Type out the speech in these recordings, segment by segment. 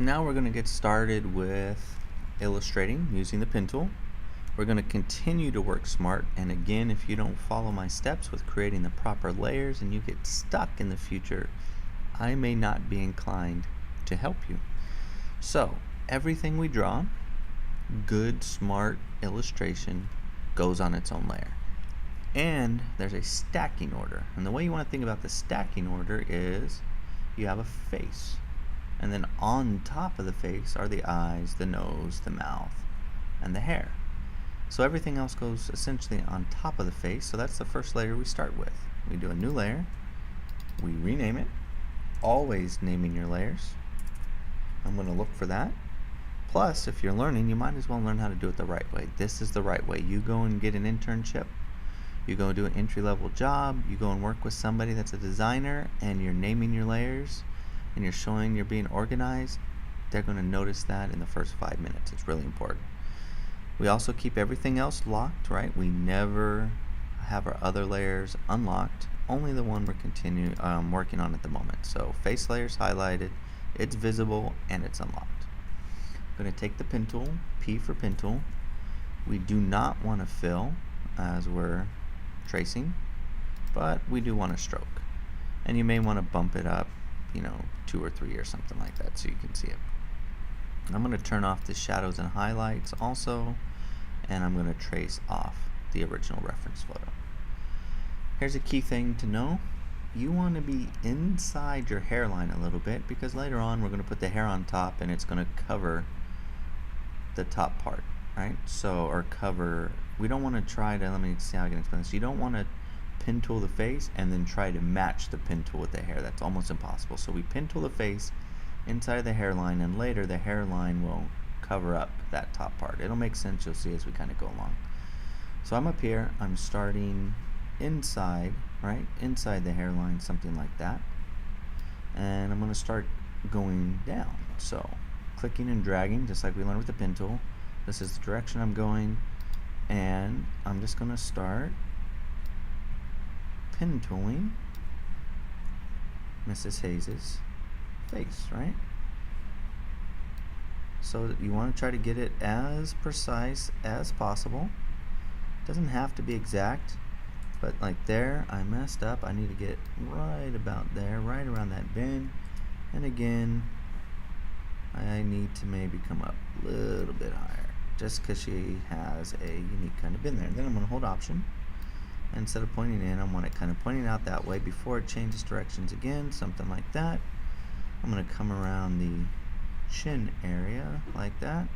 Now we're going to get started with illustrating using the pen tool. We're going to continue to work smart, and again, if you don't follow my steps with creating the proper layers and you get stuck in the future, I may not be inclined to help you. So everything we draw, good smart illustration, goes on its own layer. And there's a stacking order, and the way you want to think about the stacking order is you have a face, and then on top of the face are the eyes, the nose, the mouth, and the hair. So everything else goes essentially on top of the face, so that's the first layer we start with. We do a new layer, we rename it, always naming your layers. I'm going to look for that. Plus, if you're learning, you might as well learn how to do it the right way. This is the right way. You go and get an internship, you go do an entry-level job, you go and work with somebody that's a designer, and you're naming your layers, and you're showing you're being organized. They're going to notice that in the first 5 minutes. It's really important. We also keep everything else locked, right? We never have our other layers unlocked, only the one we're working on at the moment. So face layer's highlighted, it's visible, and it's unlocked. I'm going to take the pen tool, P for pen tool. We do not want to fill as we're tracing, but we do want to stroke. And you may want to bump it up, 2 or 3 or something like that so you can see it. I'm going to turn off the shadows and highlights also, and I'm going to trace off the original reference photo. Here's a key thing to know. You want to be inside your hairline a little bit, because later on we're going to put the hair on top and it's going to cover the top part, right? We don't want to try to, let me see how I can explain this. You don't want to pen tool the face and then try to match the pen tool with the hair. That's almost impossible. So we pen tool the face inside the hairline, and later the hairline will cover up that top part. It'll make sense, you'll see as we kind of go along. So I'm up here, I'm starting inside, right? Inside the hairline, something like that. And I'm going to start going down. So clicking and dragging, just like we learned with the pen tool. This is the direction I'm going, and I'm just going to start pen tooling Mrs. Hayes's face, right? So you want to try to get it as precise as possible. Doesn't have to be exact, but like there, I messed up. I need to get right about there, right around that bend. And again, I need to maybe come up a little bit higher, just because she has a unique kind of bend there. And then I'm going to hold Option. Instead of pointing in, I want it kind of pointing out that way before it changes directions again, something like that. I'm going to come around the chin area like that.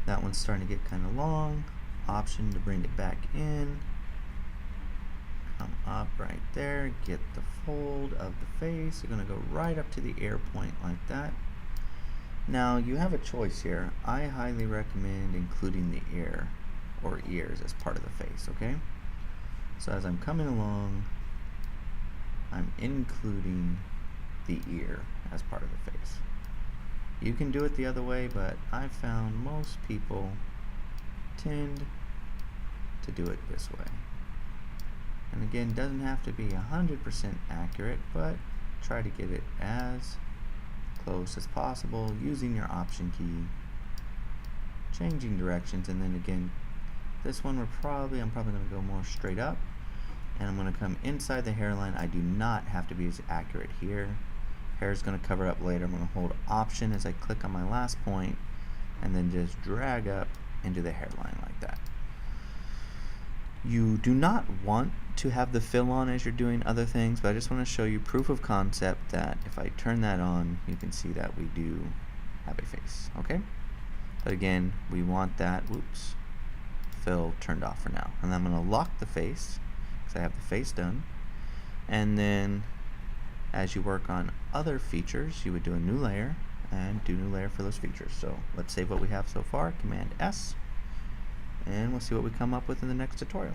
That one's starting to get kind of long. Option to bring it back in. Come up right there, get the fold of the face. You're going to go right up to the ear point like that. Now you have a choice here. I highly recommend including the ear or ears as part of the face, okay? So as I'm coming along, I'm including the ear as part of the face. You can do it the other way, but I've found most people tend to do it this way. And again, doesn't have to be 100% accurate, but try to get it as close as possible using your Option key, changing directions, and then again, this one I'm probably going to go more straight up, and I'm going to come inside the hairline. I do not have to be as accurate here. Hair is going to cover up later. I'm going to hold Option as I click on my last point, and then just drag up into the hairline like that. You do not want to have the fill on as you're doing other things, but I just want to show you proof of concept that if I turn that on, you can see that we do have a face, okay? But again, we want that, fill turned off for now. And I'm going to lock the face, because I have the face done. And then, as you work on other features, you would do a new layer, and do new layer for those features. So let's save what we have so far, Command S, and we'll see what we come up with in the next tutorial.